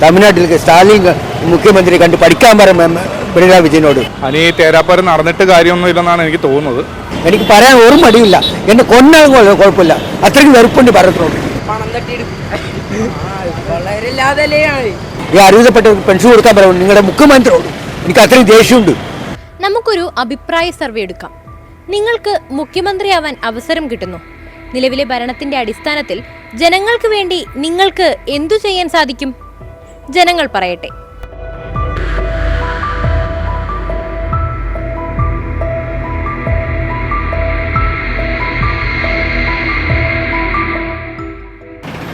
തമിഴ്നാട്ടിൽ സ്റ്റാലിൻ മുഖ്യമന്ത്രി കണ്ട് പഠിക്കാൻ പറയും പിണറായി വിജയനോട്. അനി തേരാപ്പാര നടന്നിട്ട് കാര്യമൊന്നും ഇല്ലെന്നാണ് എനിക്ക് തോന്നുന്നത്. എനിക്ക് പറയാൻ ഒരു മടിയില്ല, എന്നെ കൊന്നാലും കുഴപ്പമില്ല, അത്രയ്ക്ക് വെറുപ്പുണ്ട് ഭരണത്തിനോട്. ഈ അർഹതപ്പെട്ടവർക്ക് പെൻഷൻ കൊടുക്കാൻ പറയും നിങ്ങളുടെ മുഖ്യമന്ത്രിയോട്. എനിക്ക് അത്രയും ദേഷ്യമുണ്ട്. നമുക്കൊരു അഭിപ്രായ സർവേ എടുക്കാം. നിങ്ങൾക്ക് മുഖ്യമന്ത്രിയാവാൻ അവസരം കിട്ടുന്നു. നിലവിലെ ഭരണത്തിന്റെ അടിസ്ഥാനത്തിൽ ജനങ്ങൾക്ക് വേണ്ടി നിങ്ങൾക്ക് എന്തു ചെയ്യാൻ സാധിക്കും? ജനങ്ങൾ പറയട്ടെ.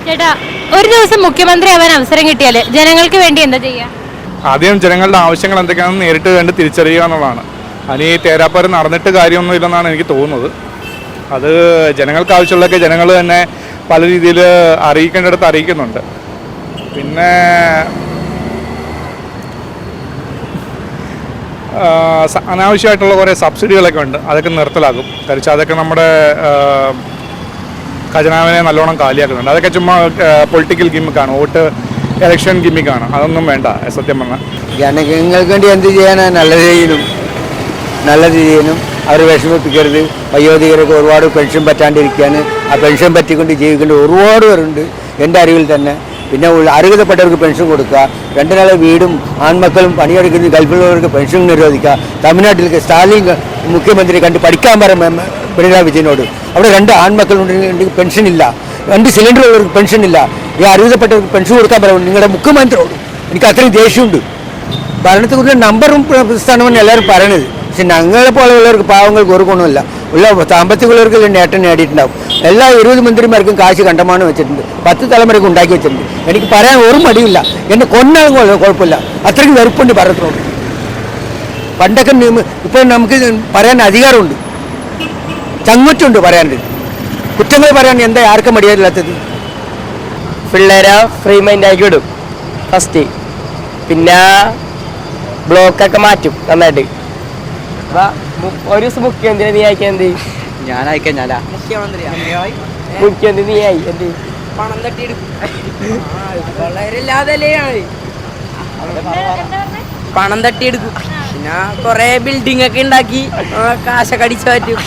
ചേട്ടാ, ഒരു ദിവസം മുഖ്യമന്ത്രി ആവാൻ അവസരം കിട്ടിയാൽ ജനങ്ങൾക്ക് വേണ്ടി എന്താ ചെയ്യാ? ആദ്യം ജനങ്ങളുടെ ആവശ്യങ്ങൾ എന്തൊക്കെയാണെന്ന് നേരിട്ട് കണ്ട് തിരിച്ചറിയുക എന്നുള്ളതാണ്. അനി തേരാപ്പാര നടന്നിട്ട് കാര്യമൊന്നും ഇല്ലെന്നാണ് എനിക്ക് തോന്നുന്നത്. അത് ജനങ്ങൾക്ക് ആവശ്യമുള്ളതൊക്കെ ജനങ്ങൾ തന്നെ പല രീതിയിൽ അറിയിക്കേണ്ടിടത്ത് അറിയിക്കുന്നുണ്ട്. പിന്നെ അനാവശ്യമായിട്ടുള്ള കുറേ സബ്സിഡികളൊക്കെ ഉണ്ട്, അതൊക്കെ നിർത്തലാക്കും. കാരണം അതൊക്കെ നമ്മുടെ ഖജനാവിനെ നല്ലോണം കാലിയാക്കുന്നുണ്ട്. അതൊക്കെ ചുമ്മാ പൊളിറ്റിക്കൽ ഗിമ്മിക്കാണ്, വോട്ട് ഇലക്ഷൻ ഗിമ്മിക്കാണ്. അതൊന്നും വേണ്ട. സത്യം പറഞ്ഞാൽ ജനങ്ങൾക്ക് വേണ്ടി എന്ത് ചെയ്യാനാണ്? നല്ലത് ചെയ്യാനും അവർ വിഷമിപ്പിക്കരുത്. വയോധികർക്ക് ഒരുപാട് പെൻഷൻ പറ്റാണ്ടിരിക്കുകയാണ്. ആ പെൻഷൻ പറ്റിക്കൊണ്ട് ജീവിക്കേണ്ട ഒരുപാട് പേരുണ്ട് എൻ്റെ അറിവിൽ തന്നെ. പിന്നെ അർഹതപ്പെട്ടവർക്ക് പെൻഷൻ കൊടുക്കുക, 2 നില വീടും ആൺമക്കളും പണിയെടുക്കുന്ന ഗൾഫിലുള്ളവർക്ക് പെൻഷൻ നിരോധിക്കുക. തമിഴ്നാട്ടിൽ സ്റ്റാലിൻ മുഖ്യമന്ത്രി കണ്ട് പഠിക്കാൻ പറയും പിണറായി വിജയനോട്. അവിടെ 2 ആൺമക്കളുണ്ടെങ്കിൽ പെൻഷനില്ല, 2 സിലിണ്ടർ ഉള്ളവർക്ക് പെൻഷനില്ല. ഈ അർഹതപ്പെട്ടവർക്ക് പെൻഷൻ കൊടുക്കാൻ പറയും നിങ്ങളുടെ മുഖ്യമന്ത്രിയോട്. എനിക്ക് അത്രയും ദേഷ്യമുണ്ട്. ഭരണത്തെക്കുറിച്ച് നമ്പറും സ്ഥാനമാണ് എല്ലാവരും പറയണത്. പക്ഷെ ഞങ്ങളെ പോലെയുള്ളവർക്ക്, പാവങ്ങൾക്ക് ഒരു ഗുണമില്ല. ഉള്ള സാമ്പത്തികമുള്ളവർക്ക് നേട്ടം നേടിയിട്ടുണ്ടാവും. എല്ലാ 20 മന്ത്രിമാർക്കും കാശ് കണ്ടമാനം വെച്ചിട്ടുണ്ട്, 10 തലമുറയ്ക്ക് ഉണ്ടാക്കി വെച്ചിട്ടുണ്ട്. എനിക്ക് പറയാൻ ഒരു മടിയില്ല, എന്നെ കൊന്നാലും കുഴപ്പമില്ല, അത്രയ്ക്ക് വെറുപ്പുണ്ട് ഭരണത്തിനോട്. പണ്ടൊക്കെ ഇപ്പോൾ നമുക്ക് പറയാൻ അധികാരമുണ്ട്, ചങ്ങുറ്റുണ്ട് പറയാനുണ്ട്. കുറ്റങ്ങൾ പറയാൻ എന്താ ആർക്കും മടിയായില്ലാത്തത്? പിള്ളേരെ ഫ്രീ മൈൻഡ് ആക്കി വിടും ഫസ്റ്റ്. പിന്നെ ബ്ലോക്കൊക്കെ മാറ്റും നന്നായിട്ട്. ഒരു ദിവസം മുഖ്യമന്ത്രി നീ അയക്കാൻ എന്ത്? ഞാൻ അയക്കാൻ മുഖ്യമന്ത്രി നീ ആയി എന്ത്? പണം തട്ടിയെടുക്കും. പണം തട്ടിയെടുക്കും. പിന്നെ കൊറേ ബിൽഡിംഗ് ഒക്കെ ഉണ്ടാക്കി കാശൊക്കെ അടിച്ചു പറ്റും.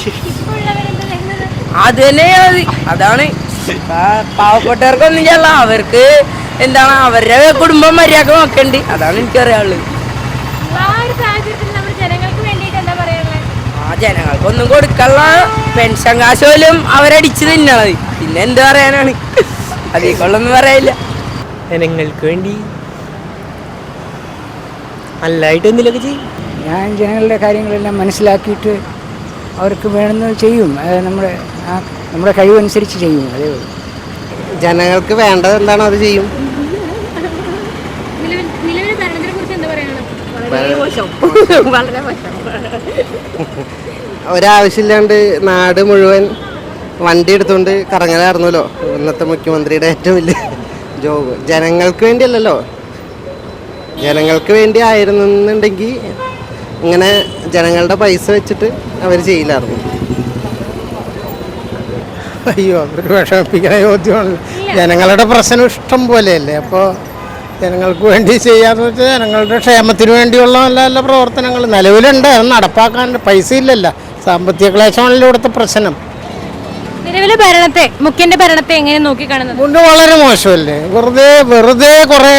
അത് തന്നെ അതാണ്. പാവപ്പെട്ടവർക്കൊന്നും ചെയ്യല്ല, അവർക്ക് എന്താണ് അവരുടെ കുടുംബം മര്യാദ നോക്കണ്ട്. അതാണ് എനിക്കറിയാനുള്ളത്. ജനങ്ങൾക്കൊന്നും കൊടുക്കാനുള്ള പെൻഷൻ കാശ് പോലും അവരടിച്ച് തിന്നണത്. പിന്നെ എന്ത് പറയാനാണ്? അതേക്കൊള്ളൊന്നും പറയില്ല. ജനങ്ങൾക്ക് വേണ്ടി നല്ലതായിട്ട് എന്തെങ്കിലുമൊക്കെ ചെയ്യും. ഞാൻ ജനങ്ങളുടെ കാര്യങ്ങളെല്ലാം മനസ്സിലാക്കിയിട്ട് അവർക്ക് വേണമെന്ന് ചെയ്യും. നമ്മുടെ കഴിവനുസരിച്ച് ചെയ്യും. അതേ ഉള്ളൂ. ജനങ്ങൾക്ക് വേണ്ടത് എന്താണോ അത് ചെയ്യും. ഒരാവശ്യമില്ലാണ്ട് നാട് മുഴുവൻ വണ്ടി എടുത്തുകൊണ്ട് കറങ്ങലായിരുന്നല്ലോ ഇന്നത്തെ മുഖ്യമന്ത്രിയുടെ ഏറ്റവും വലിയ ജോബ്. ജനങ്ങൾക്ക് വേണ്ടിയല്ലല്ലോ, ജനങ്ങൾക്ക് വേണ്ടി ആയിരുന്നുണ്ടെങ്കിൽ ഇങ്ങനെ ജനങ്ങളുടെ പൈസ വെച്ചിട്ട് അവർ ചെയ്യില്ലായിരുന്നു. അയ്യോ, അതൊരു വിഷമിപ്പിക്കുന്ന ചോദ്യമാണ്. ജനങ്ങളുടെ പ്രശ്നം ഇഷ്ടം പോലെയല്ലേ. അപ്പോൾ ജനങ്ങൾക്ക് വേണ്ടി ചെയ്യാന്ന് വെച്ചാൽ ജനങ്ങളുടെ ക്ഷേമത്തിന് വേണ്ടിയുള്ള നല്ല നല്ല പ്രവർത്തനങ്ങൾ നിലവിലുണ്ട്. അത് നടപ്പാക്കാൻ പൈസ ഇല്ലല്ലോ. സാമ്പത്തിക ക്ലേശമാണല്ലോ ഇവിടുത്തെ പ്രശ്നം. നിലവിലെ ഭരണത്തെ, മുഖ്യന്റെ ഭരണത്തെ എങ്ങനെ നോക്കിക്കാണുന്നത്? കൊണ്ട് വളരെ മോശമല്ലേ. വെറുതെ കുറേ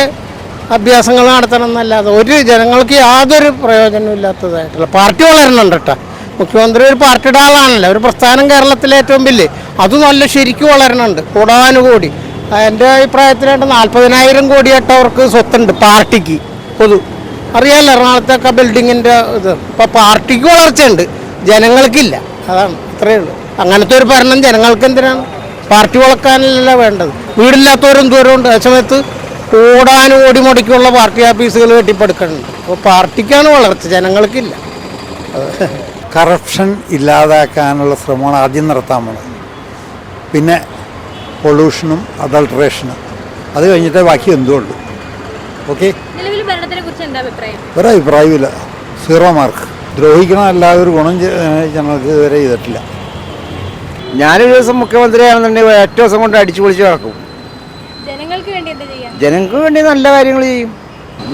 അഭ്യാസങ്ങൾ നടത്തണം എന്നല്ലാതെ ഒരു ജനങ്ങൾക്ക് യാതൊരു പ്രയോജനവും ഇല്ലാത്തതായിട്ടുള്ള. പാർട്ടി വളരണുണ്ട് കേട്ടോ. മുഖ്യമന്ത്രി ഒരു പാർട്ടിയുടെ ആളാണല്ലോ. ഒരു പ്രസ്ഥാനം കേരളത്തിലെ ഏറ്റവും വലിയ, അത് നല്ല ശരിക്കും വളരണുണ്ട്. കൂടാനുകൂടി എൻ്റെ അഭിപ്രായത്തിൽ 40,000 കോടിയായിട്ടവർക്ക് സ്വത്തുണ്ട് പാർട്ടിക്ക്. അറിയാമല്ലോ എറണാകുളത്തൊക്കെ ബിൽഡിങ്ങിൻ്റെ ഇത്. ഇപ്പോൾ പാർട്ടിക്ക് വളർച്ചയുണ്ട്, ജനങ്ങൾക്കില്ല. അതാണ്, ഇത്രയേ ഉള്ളൂ. അങ്ങനത്തെ ഒരു ഭരണം ജനങ്ങൾക്ക് എന്തിനാണ്? പാർട്ടി വളർക്കാനല്ല വേണ്ടത്. വീടില്ലാത്തവരും ദൂരമുണ്ട്. ആ സമയത്ത് കൂടാനുകൂടി മുടക്കുള്ള പാർട്ടി ഓഫീസുകൾ കെട്ടിപ്പടുക്കുന്നുണ്ട്. അപ്പോൾ പാർട്ടിക്കാണ് വളർച്ച, ജനങ്ങൾക്കില്ല. കറപ്ഷൻ ഇല്ലാതാക്കാനുള്ള ശ്രമമാണ് ആദ്യം നടത്താൻ പോകുന്നത്. പിന്നെ പൊള്യൂഷനും അഡൾട്രേഷനും, അത് കഴിഞ്ഞിട്ടേ ബാക്കി എന്തുള്ളൂ. ഓക്കെ, ഒരഭിപ്രായമില്ല. 0 മാർക്ക്. ദ്രോഹിക്കണം അല്ലാതെ ഒരു ഗുണം ഞങ്ങൾക്ക് ഇതുവരെ ചെയ്തിട്ടില്ല. ഞാനൊരു ദിവസം മുഖ്യമന്ത്രിയാണെന്നുണ്ടെങ്കിൽ 8 ദിവസം കൊണ്ട് അടിച്ചു പൊളിച്ച് നടക്കും. ജനങ്ങൾക്ക് വേണ്ടി എന്താ ചെയ്യാം? ജനങ്ങൾക്ക് വേണ്ടി നല്ല കാര്യങ്ങൾ ചെയ്യും.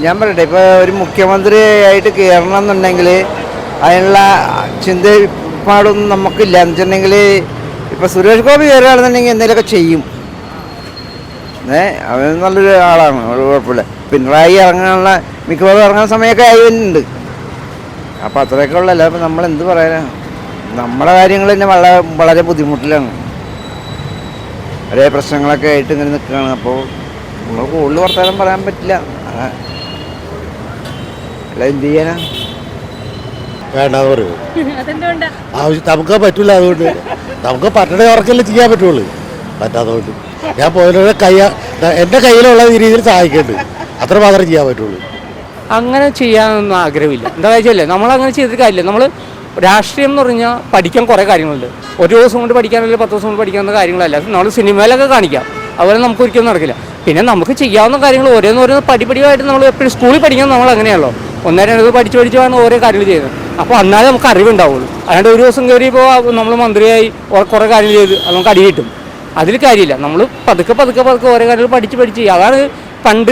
ഞാൻ പറയട്ടെ, ഇപ്പോൾ ഒരു മുഖ്യമന്ത്രി ആയിട്ട് കയറണം എന്നുണ്ടെങ്കിൽ അതിനുള്ള ചിന്തപ്പാടൊന്നും നമുക്കില്ല. എന്ന് വെച്ചിട്ടുണ്ടെങ്കിൽ ഇപ്പോൾ സുരേഷ് ഗോപി കയറുകയാണെന്നുണ്ടെങ്കിൽ എന്തെങ്കിലുമൊക്കെ ചെയ്യും. അവൻ നല്ലൊരു ആളാണ്, ഒരു കുഴപ്പമില്ല. പിണറായി ഇറങ്ങാനുള്ള മിക്കവാറും ഇറങ്ങുന്ന സമയമൊക്കെ ആയിട്ടുണ്ട്. അപ്പോൾ അത്രയൊക്കെ ഉള്ളല്ല. അപ്പോൾ നമ്മൾ എന്ത് പറയാനാണ്, നമ്മുടെ കാര്യങ്ങൾ തന്നെ വളരെ ബുദ്ധിമുട്ടിലാണ്. ഒരേ പ്രശ്നങ്ങളൊക്കെ ആയിട്ട് ഇങ്ങനെ നിൽക്കുകയാണ്. അപ്പോൾ നമ്മൾ കൂടുതൽ വർത്തമാനം പറയാൻ പറ്റില്ല. അല്ല, എന്ത് ചെയ്യാനാ? വേണ്ടാന്ന് പറയും. അതെന്തുകൊണ്ടാ? ആവശ്യം നമുക്ക് പറ്റില്ല. അതുകൊണ്ട് നമുക്ക് പറ്റണ ഉറക്കല്ലേ ചെയ്യാൻ പറ്റുള്ളൂ. പറ്റാത്തതുകൊണ്ട് ഞാൻ പോയവരുടെ എൻ്റെ കയ്യിലുള്ള രീതിയിൽ സഹായിക്കുന്നുണ്ട്. അത്ര മാത്രമേ ചെയ്യാൻ പറ്റുള്ളൂ. അങ്ങനെ ചെയ്യാനൊന്നും ആഗ്രഹമില്ല. എന്താ വെച്ചാൽ നമ്മളങ്ങനെ ചെയ്തിട്ട് കാര്യമില്ല. നമ്മൾ രാഷ്ട്രീയം എന്ന് പറഞ്ഞാൽ പഠിക്കാൻ കുറേ കാര്യങ്ങളുണ്ട്. ഒരു ദിവസം കൊണ്ട് പഠിക്കാനല്ല 10 ദിവസം കൊണ്ട് പഠിക്കാവുന്ന കാര്യങ്ങളല്ല. നമ്മൾ സിനിമയിലൊക്കെ കാണിക്കാം, അതുപോലെ നമുക്ക് ഒരിക്കലും നടക്കില്ല. പിന്നെ നമുക്ക് ചെയ്യാവുന്ന കാര്യങ്ങൾ ഓരോന്നോരോന്ന് പടിപടിയായിട്ട് നമ്മൾ എപ്പോഴും സ്കൂളിൽ പഠിക്കുന്നത് നമ്മൾ അങ്ങനെയാണല്ലോ, 1-2 പഠിച്ച് വേണം ഓരോ കാര്യങ്ങൾ ചെയ്യുന്നത്. അപ്പോൾ എന്നാലേ നമുക്ക് അറിവുണ്ടാവുള്ളൂ. അതുകൊണ്ട് ഒരു ദിവസം കയറിയപ്പോൾ നമ്മൾ മന്ത്രിയായി കുറേ കാര്യങ്ങൾ ചെയ്ത് അത് നമുക്ക് അടി കിട്ടും. അതിൽ കാര്യമില്ല. നമ്മൾ പതുക്കെ ഓരോ കാര്യങ്ങൾ പഠിച്ച് അതാണ് പണ്ട്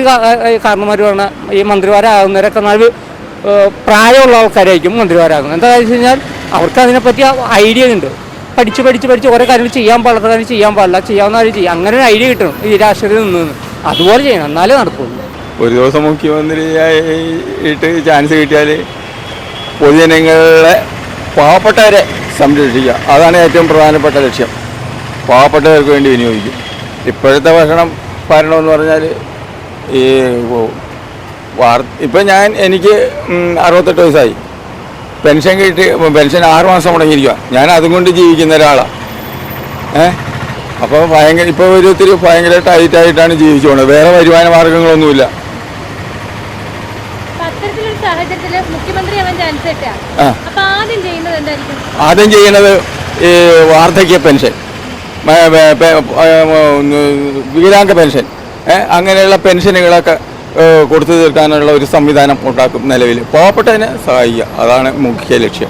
കാരണന്മാർ പറഞ്ഞ ഈ മന്ത്രിമാരാകുന്നവരൊക്കെ നാല് പ്രായമുള്ള ആൾക്കാരായിരിക്കും മന്ത്രിമാരാകുന്നത്. എന്താ വെച്ച് കഴിഞ്ഞാൽ അവർക്ക് അതിനെപ്പറ്റി ഐഡിയ ഉണ്ട്. പഠിച്ച് ഓരോ കാര്യങ്ങൾ ചെയ്യാൻ പാടില്ല, കാര്യം ചെയ്യാൻ പാടില്ല, ചെയ്യാവുന്ന കാര്യം ചെയ്യാം. അങ്ങനെ ഒരു ഐഡിയ കിട്ടണം ഈ രാഷ്ട്രീയത്തിൽ നിന്ന്. അതുപോലെ ചെയ്യണം, എന്നാലേ നടക്കുള്ളൂ. ഒരു ദിവസം മുഖ്യമന്ത്രിയായിട്ട് ചാൻസ് കിട്ടിയാൽ പൊതുജനങ്ങളെ പാവപ്പെട്ടവരെ സംരക്ഷിക്കുക, അതാണ് ഏറ്റവും പ്രധാനപ്പെട്ട ലക്ഷ്യം. പാവപ്പെട്ടവർക്ക് വേണ്ടി വിനിയോഗിക്കും. ഇപ്പോഴത്തെ ഭരണമെന്ന് പറഞ്ഞാൽ ഈ ഇപ്പം എനിക്ക് 68 വയസ്സായി. പെൻഷൻ 6 മാസം മുടങ്ങിയിരിക്കുക. ഞാൻ അതും കൊണ്ട് ജീവിക്കുന്ന ഒരാളാണ്. അപ്പോൾ ഇപ്പോൾ ഒത്തിരി ഭയങ്കര ടൈറ്റായിട്ടാണ് ജീവിച്ചു പോകുന്നത്. വേറെ വരുമാന മാർഗങ്ങളൊന്നുമില്ല. ആദ്യം ചെയ്യുന്നത് ഈ വാർദ്ധക്യ പെൻഷൻ, വികലാംഗ പെൻഷൻ, അങ്ങനെയുള്ള പെൻഷനുകളൊക്കെ കൊടുത്തു തീർക്കാനുള്ള ഒരു സംവിധാനം ഉണ്ടാക്കും. നിലവിൽ പാവപ്പെട്ടതിനെ സഹായിക്കുക, അതാണ് മുഖ്യ ലക്ഷ്യം.